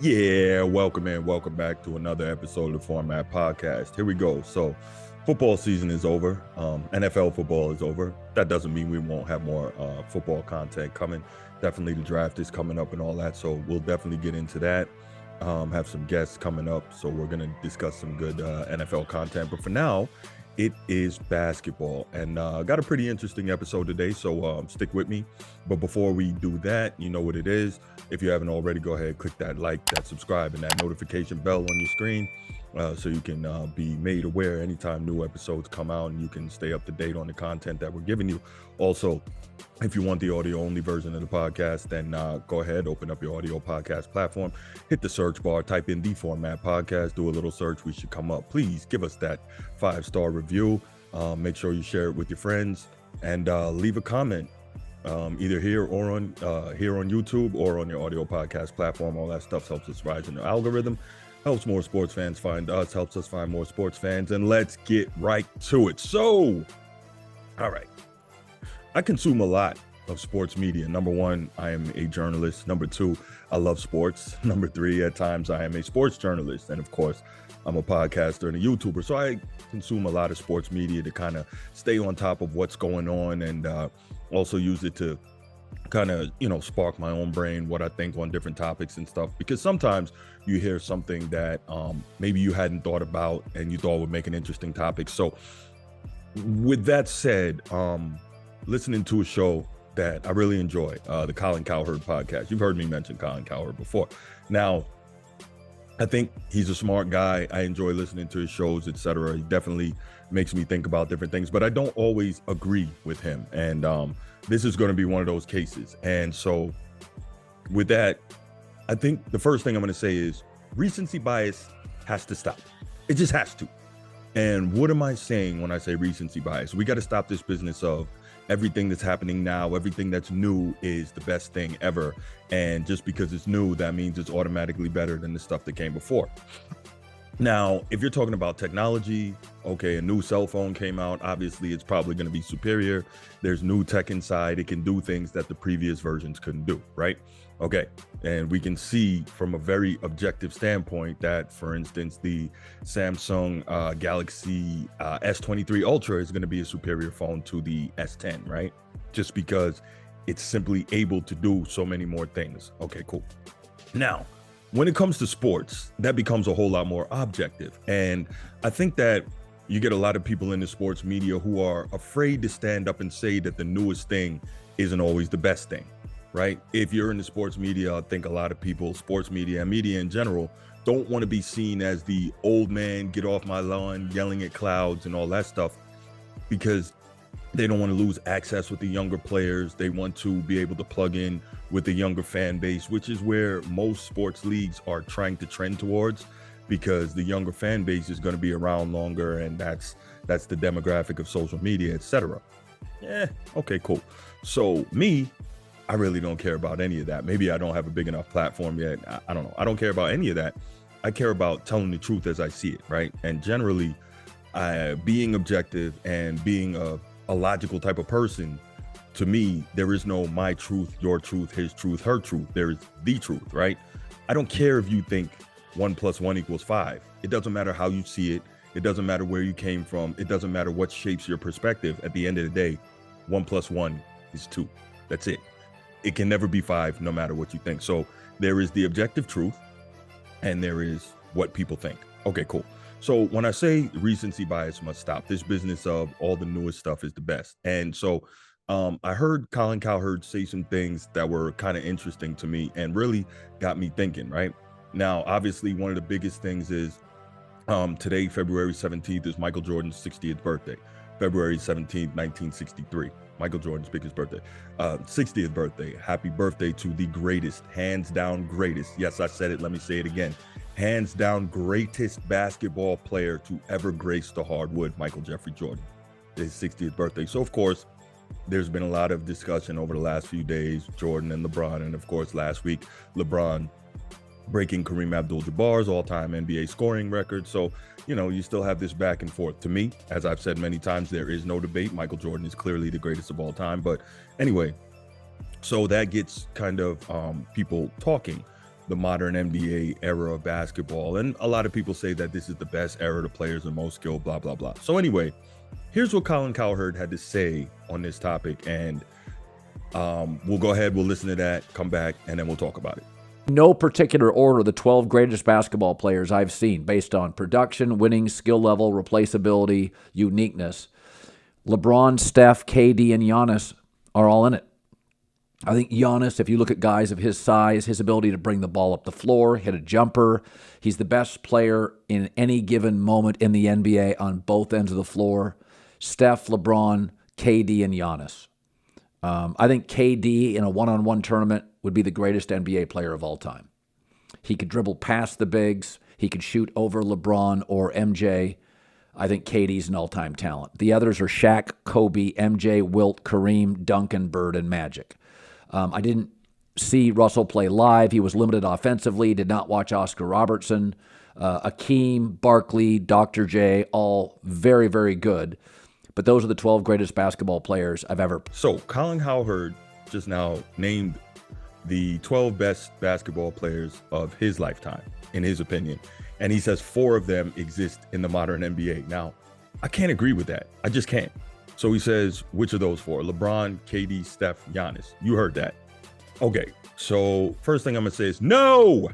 Yeah, welcome in. Welcome back to another episode of the Format Podcast. Here we go. So, football season is over. NFL football is over. That doesn't mean we won't have more football content coming. Definitely the draft is coming up and all that. So, we'll definitely get into that. Have some guests coming up. So, we're going to discuss some good NFL content. But for now, it is basketball. And I got a pretty interesting episode today. So, stick with me. But before we do that, you know what it is. If you haven't already, go ahead, click that like, that subscribe, and that notification bell on your screen so you can be made aware anytime new episodes come out and you can stay up to date on the content that we're giving you. Also, if you want the audio-only version of the podcast, then go ahead, open up your audio podcast platform, hit the search bar, type in the Format Podcast, do a little search, we should come up. Please give us that 5-star review. Make sure you share it with your friends and leave a comment. Either here or on YouTube or on your audio podcast platform. All that stuff helps us rise in the algorithm, helps more sports fans find us, helps us find more sports fans, and let's get right to it. So, all right, I consume a lot of sports media. Number one, I am a journalist. Number two, I love sports. Number three, at times I am a sports journalist. And of course, I'm a podcaster and a YouTuber. So I consume a lot of sports media to kind of stay on top of what's going on and also use it to kind of, spark my own brain, what I think on different topics and stuff. Because sometimes you hear something that maybe you hadn't thought about and you thought would make an interesting topic. So with that said, listening to a show that I really enjoy, the Colin Cowherd podcast. You've heard me mention Colin Cowherd before. Now, I think he's a smart guy. I enjoy listening to his shows, etc. He definitely makes me think about different things, but I don't always agree with him. And this is going to be one of those cases. And so with that, I think the first thing I'm going to say is recency bias has to stop. It just has to. And what am I saying when I say recency bias? We got to stop this business of everything that's happening now, everything that's new is the best thing ever. And just because it's new, that means it's automatically better than the stuff that came before. Now, if you're talking about technology, okay, a new cell phone came out. Obviously, it's probably going to be superior. There's new tech inside. It can do things that the previous versions couldn't do, right? Okay, and we can see from a very objective standpoint that, for instance, the Samsung Galaxy S23 Ultra is going to be a superior phone to the S10, right? Just because it's simply able to do so many more things. Okay, cool. Now, when it comes to sports, that becomes a whole lot more objective. And I think that you get a lot of people in the sports media who are afraid to stand up and say that the newest thing isn't always the best thing. Right? If you're in the sports media, I think a lot of people, sports media and media in general, don't want to be seen as the old man, get off my lawn, yelling at clouds and all that stuff, because they don't want to lose access with the younger players. They want to be able to plug in with the younger fan base, which is where most sports leagues are trying to trend towards, because the younger fan base is going to be around longer, and that's the demographic of social media, etc. Okay, cool. So me, I really don't care about any of that. Maybe I don't have a big enough platform yet. I don't know. I don't care about any of that. I care about telling the truth as I see it, right? And generally, being objective and being a logical type of person, to me, there is no my truth, your truth, his truth, her truth. There is the truth, right? I don't care if you think 1 + 1 = 5. It doesn't matter how you see it. It doesn't matter where you came from. It doesn't matter what shapes your perspective. At the end of the day, 1 + 1 is 2. That's it. It can never be 5, no matter what you think. So there is the objective truth and there is what people think. Okay, cool. So when I say recency bias must stop, this business of all the newest stuff is the best. And so I heard Colin Cowherd say some things that were kind of interesting to me and really got me thinking, right? Now, obviously, one of the biggest things is today, February 17th, is Michael Jordan's 60th birthday. February 17th, 1963. Michael Jordan's biggest birthday, 60th birthday. Happy birthday to the greatest, hands down greatest. Yes, I said it. Let me say it again. Hands down greatest basketball player to ever grace the hardwood, Michael Jeffrey Jordan. His 60th birthday. So, of course, there's been a lot of discussion over the last few days, Jordan and LeBron. And, of course, last week, LeBron breaking Kareem Abdul-Jabbar's all-time NBA scoring record. So, you still have this back and forth. To me, as I've said many times, there is no debate. Michael Jordan is clearly the greatest of all time. But anyway, so that gets kind of people talking. the modern NBA era of basketball. And a lot of people say that this is the best era. The players are most skilled, blah, blah, blah. So anyway, here's what Colin Cowherd had to say on this topic. And we'll go ahead, we'll listen to that, come back, and then we'll talk about it. No particular order, the 12 greatest basketball players I've seen based on production, winning, skill level, replaceability, uniqueness. LeBron, Steph, KD, and Giannis are all in it. I think Giannis, if you look at guys of his size, his ability to bring the ball up the floor, hit a jumper, he's the best player in any given moment in the NBA on both ends of the floor. Steph, LeBron, KD, and Giannis. I think KD in a one-on-one tournament would be the greatest NBA player of all time. He could dribble past the bigs. He could shoot over LeBron or MJ. I think KD's an all-time talent. The others are Shaq, Kobe, MJ, Wilt, Kareem, Duncan, Bird, and Magic. I didn't see Russell play live. He was limited offensively, did not watch Oscar Robertson. Akeem, Barkley, Dr. J, all very, very good. But those are the 12 greatest basketball players I've ever. So Colin Cowherd just now named the 12 best basketball players of his lifetime, in his opinion. And he says 4 of them exist in the modern NBA. Now, I can't agree with that. I just can't. So he says, which of those 4? LeBron, KD, Steph, Giannis. You heard that. Okay, so first thing I'm going to say is no.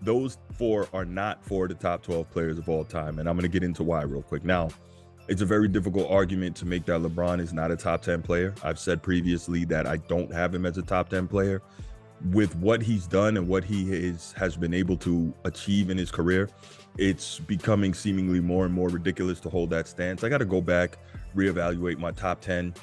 Those 4 are not 4 of the top 12 players of all time. And I'm going to get into why real quick. Now, it's a very difficult argument to make that LeBron is not a top 10 player. I've said previously that I don't have him as a top 10 player. With what he's done and what he has been able to achieve in his career, it's becoming seemingly more and more ridiculous to hold that stance. I got to go back, reevaluate my top 10.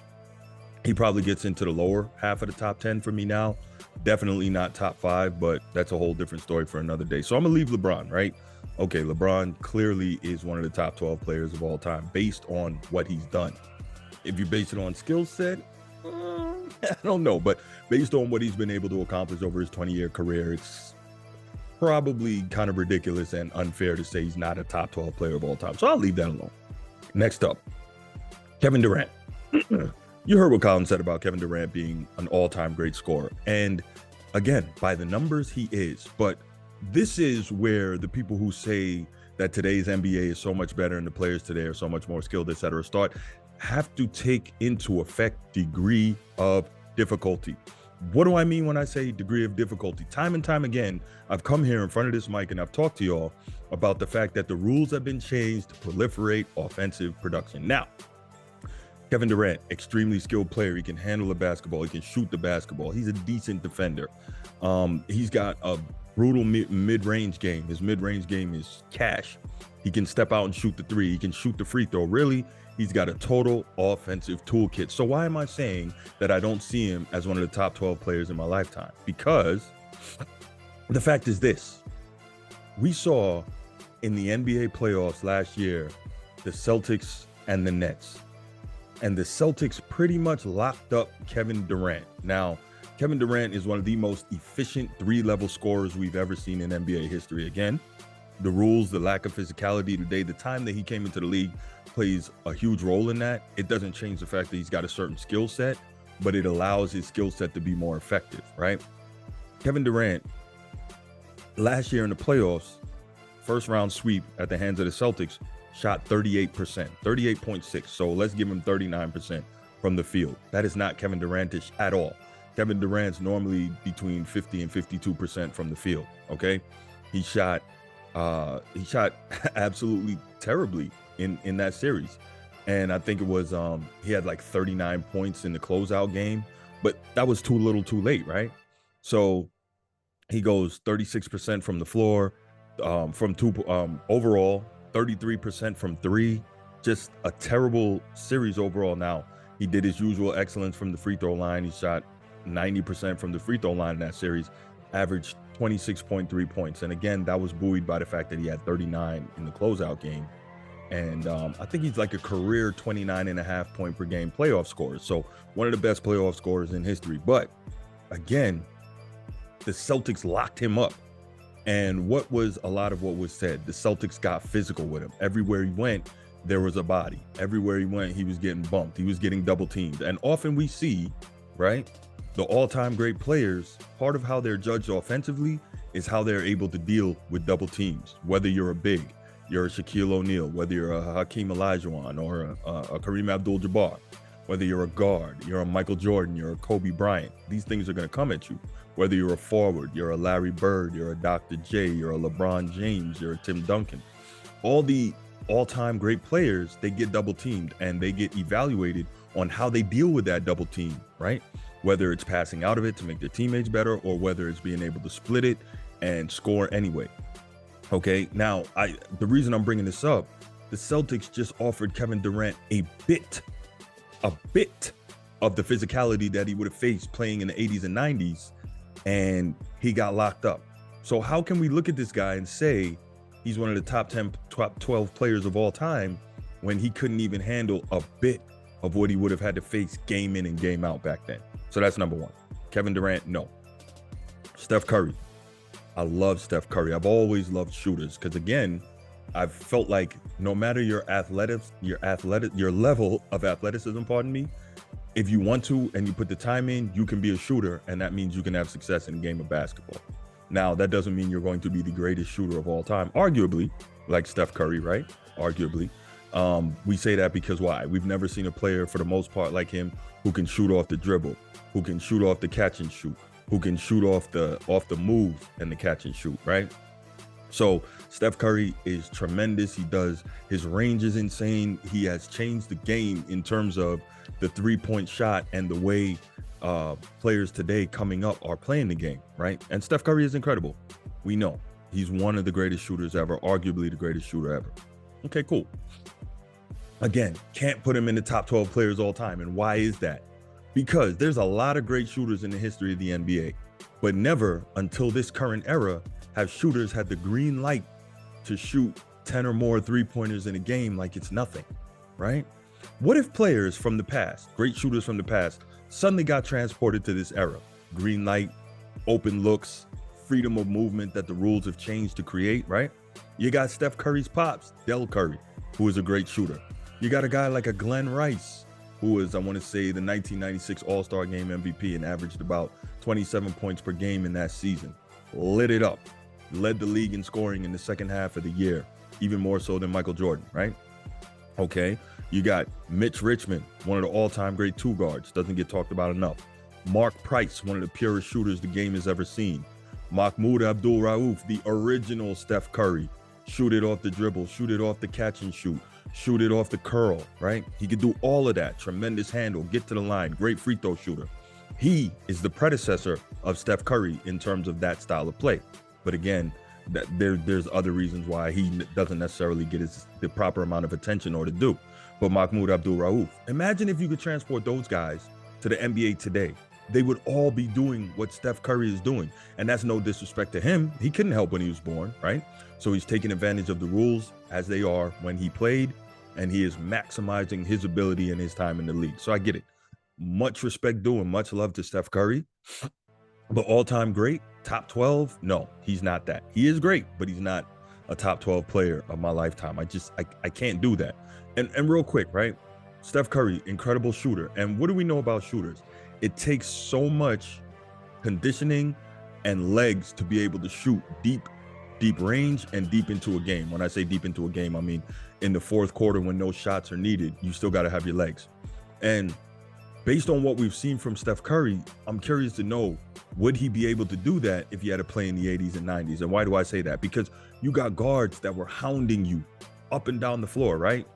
He probably gets into the lower half of the top 10 for me now. Definitely not top 5, but that's a whole different story for another day. So I'm going to leave LeBron, right? Okay, LeBron clearly is one of the top 12 players of all time based on what he's done. If you base it on skill set, I don't know, but based on what he's been able to accomplish over his 20-year career, it's probably kind of ridiculous and unfair to say he's not a top 12 player of all time. So I'll leave that alone. Next up, Kevin Durant. You heard what Colin said about Kevin Durant being an all-time great scorer. And again, by the numbers, he is. But this is where the people who say that today's NBA is so much better and the players today are so much more skilled, et cetera, have to take into effect degree of difficulty. What do I mean when I say degree of difficulty? Time and time again, I've come here in front of this mic and I've talked to y'all about the fact that the rules have been changed to proliferate offensive production. Now, Kevin Durant, extremely skilled player. He can handle a basketball. He can shoot the basketball. He's a decent defender. He's got a brutal mid-range game. His mid-range game is cash. He can step out and shoot the 3. He can shoot the free throw. Really, he's got a total offensive toolkit. So why am I saying that I don't see him as one of the top 12 players in my lifetime? Because the fact is this. We saw in the NBA playoffs last year, the Celtics and the Nets. And the Celtics pretty much locked up Kevin Durant. Now, Kevin Durant is one of the most efficient 3-level scorers we've ever seen in NBA history. Again, the rules, the lack of physicality today, the time that he came into the league plays a huge role in that. It doesn't change the fact that he's got a certain skill set, but it allows his skill set to be more effective, right? Kevin Durant, last year in the playoffs, first round sweep at the hands of the Celtics, shot 38%, 38.6. So let's give him 39% from the field. That is not Kevin Durantish at all. Kevin Durant's normally between 50 and 52% from the field. Okay. He shot absolutely terribly in that series. And I think it was, he had like 39 points in the closeout game, but that was too little too late. Right. So he goes 36% from the floor, from two, overall, 33% from 3, just a terrible series overall. Now, he did his usual excellence from the free throw line. He shot 90% from the free throw line in that series, averaged 26.3 points. And again, that was buoyed by the fact that he had 39 in the closeout game. And I think he's like a career 29.5 point per game playoff scorer. So one of the best playoff scorers in history. But again, the Celtics locked him up. And what was a lot of what was said, the Celtics got physical with him. Everywhere he went, there was a body. Everywhere he went, he was getting bumped. He was getting double teamed. And often we see, right, The all-time great players, part of how they're judged offensively is how they're able to deal with double teams. Whether you're a big, you're a Shaquille O'Neal, whether you're a Hakeem Olajuwon or a Kareem Abdul-Jabbar, whether you're a guard, you're a Michael Jordan, you're a Kobe Bryant, these things are going to come at you. Whether you're a forward, you're a Larry Bird, you're a Dr. J, you're a LeBron James, you're a Tim Duncan. All the all-time great players, they get double teamed and they get evaluated on how they deal with that double team, right? Whether it's passing out of it to make their teammates better or whether it's being able to split it and score anyway. Okay, now the reason I'm bringing this up, the Celtics just offered Kevin Durant a bit of the physicality that he would have faced playing in the 80s and 90s, and he got locked up. So how can we look at this guy and say he's one of the top 10, top 12 players of all time when he couldn't even handle a bit of what he would have had to face game in and game out back then? So that's number one. Kevin Durant, no. Steph Curry. I love Steph Curry. I've always loved shooters because, again, I've felt like no matter your level of athleticism, if you want to and you put the time in, you can be a shooter, and that means you can have success in a game of basketball. Now, that doesn't mean you're going to be the greatest shooter of all time, arguably, like Steph Curry, right? Arguably. We say that because why? We've never seen a player, for the most part, like him, who can shoot off the dribble, who can shoot off the catch and shoot, who can shoot off the move and the catch and shoot, right? So Steph Curry is tremendous. His range is insane. He has changed the game in terms of the three-point shot and the way players today coming up are playing the game, right? And Steph Curry is incredible. We know he's one of the greatest shooters ever, arguably the greatest shooter ever. Okay, cool. Again, can't put him in the top 12 players all time. And why is that? Because there's a lot of great shooters in the history of the NBA, but never until this current era have shooters had the green light to shoot 10 or more three-pointers in a game like it's nothing, right? What if players from the past, great shooters from the past, suddenly got transported to this era? Green light, open looks, freedom of movement that the rules have changed to create, right? You got Steph Curry's pops, Del Curry, who is a great shooter. You got a guy like a Glenn Rice, who was, I want to say, the 1996 All-Star Game MVP and averaged about 27 points per game in that season. Lit it up. Led the league in scoring in the second half of the year, even more so than Michael Jordan, right? Okay, you got Mitch Richmond, one of the all-time great two guards, doesn't get talked about enough. Mark Price, one of the purest shooters the game has ever seen. Mahmoud Abdul-Rauf, the original Steph Curry, shoot it off the dribble, shoot it off the catch and shoot it off the curl, right? He could do all of that. Tremendous handle, get to the line, great free throw shooter. He is the predecessor of Steph Curry in terms of that style of play. But again, there's other reasons why he doesn't necessarily get the proper amount of attention or to do. But Mahmoud Abdul-Rauf, imagine if you could transport those guys to the NBA today. They would all be doing what Steph Curry is doing. And that's no disrespect to him. He couldn't help when he was born, right? So he's taking advantage of the rules as they are when he played, and he is maximizing his ability and his time in the league. So I get it. Much respect due and much love to Steph Curry. But all-time great, top 12? No, he's not that. He is great, but he's not a top 12 player of my lifetime. I can't do that. And real quick, right? Steph Curry, incredible shooter. And what do we know about shooters? It takes so much conditioning and legs to be able to shoot deep range and deep into a game. When I say deep into a game, I mean in the fourth quarter when no shots are needed, you still got to have your legs. And based on what we've seen from Steph Curry, I'm curious to know, would he be able to do that if he had to play in the 80s and 90s? And why do I say that? Because you got guards that were hounding you up and down the floor, right?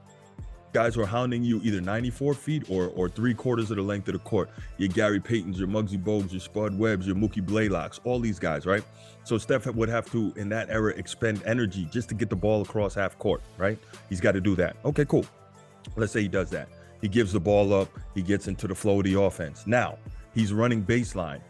Guys were hounding you either 94 feet or 3/4 of the length of the court. Your Gary Paytons, your Muggsy Bogues, your Spud Webbs, your Mookie Blaylocks, all these guys, right? So Steph would have to, in that era, expend energy just to get the ball across half court, right? He's got to do that. Okay, cool. Let's say he does that. He gives the ball up. He gets into the flow of the offense. Now, he's running baseline.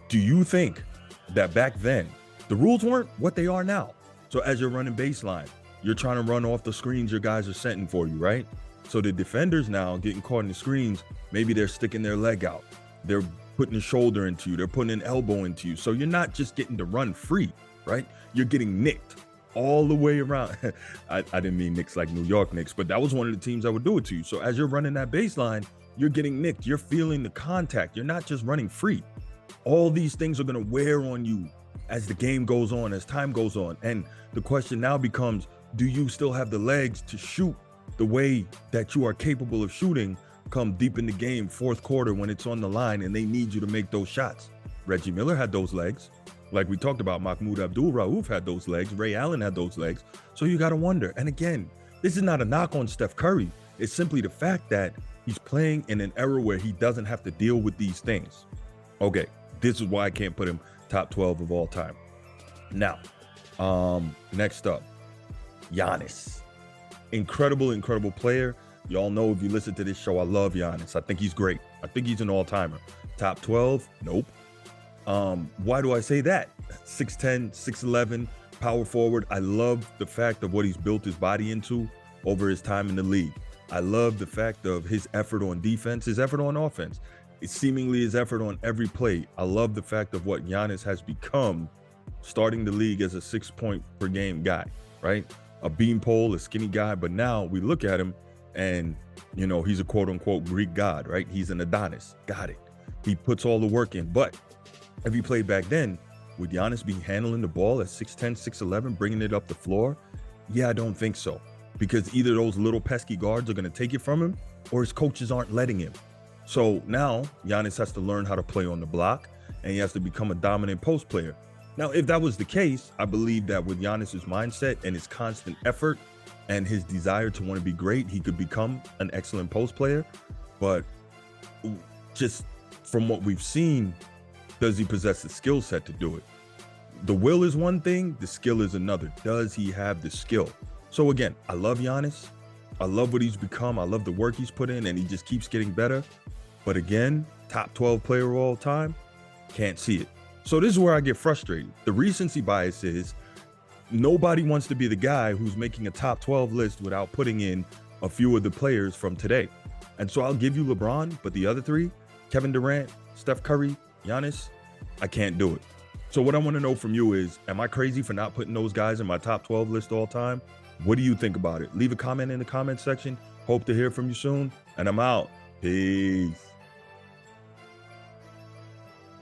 Do you think that back then, the rules weren't what they are now? So as you're running baseline, you're trying to run off the screens your guys are setting for you, right? So the defenders now getting caught in the screens, maybe they're sticking their leg out. They're putting a shoulder into you. They're putting an elbow into you. So you're not just getting to run free, right? You're getting nicked all the way around. I didn't mean Knicks like New York Knicks, but that was one of the teams that would do it to you. So as you're running that baseline, You're getting nicked. You're feeling the contact. You're not just running free. All these things are going to wear on you as the game goes on, as time goes on. And the question now becomes, do you still have the legs to shoot the way that you are capable of shooting come deep in the game, fourth quarter, when it's on the line and they need you to make those shots? Reggie Miller had those legs. Like we talked about, Mahmoud Abdul-Rauf had those legs. Ray Allen had those legs. So you got to wonder. And again, this is not a knock on Steph Curry. It's simply the fact that he's playing in an era where he doesn't have to deal with these things. Okay, this is why I can't put him top 12 of all time. Now, next up, Giannis. Incredible player. Y'all know, if you listen to this show, I love Giannis. I think he's great. I think he's an all-timer. Top 12? Nope. Why do I say that? 6'10", 6'11", power forward. I love the fact of what he's built his body into over his time in the league. I love the fact of his effort on defense, his effort on offense. It's seemingly his effort on every play. I love the fact of what Giannis has become, starting the league as a 6-point per game guy, right? A beanpole, a skinny guy. But now we look at him and, you know, he's a quote unquote Greek god, right? He's an Adonis. Got it. He puts all the work in. But if he played back then, would Giannis be handling the ball at 6'10", 6'11", bringing it up the floor? Yeah, I don't think so. Because either those little pesky guards are going to take it from him, or his coaches aren't letting him. So now Giannis has to learn how to play on the block, and he has to become a dominant post player. Now, if that was the case, I believe that with Giannis's mindset and his constant effort and his desire to want to be great, he could become an excellent post player. But just from what we've seen, does he possess the skill set to do it? The will is one thing, the skill is another. Does he have the skill? So again, I love Giannis. I love what he's become. I love the work he's put in, and he just keeps getting better. But again, top 12 player of all time, can't see it. So this is where I get frustrated. The recency bias is nobody wants to be the guy who's making a top 12 list without putting in a few of the players from today. And so I'll give you LeBron, but the other three, Kevin Durant, Steph Curry, Giannis, I can't do it. So what I want to know from you is, am I crazy for not putting those guys in my top 12 list all time? What do you think about it? Leave a comment in the comment section. Hope to hear from you soon. And I'm out. Peace.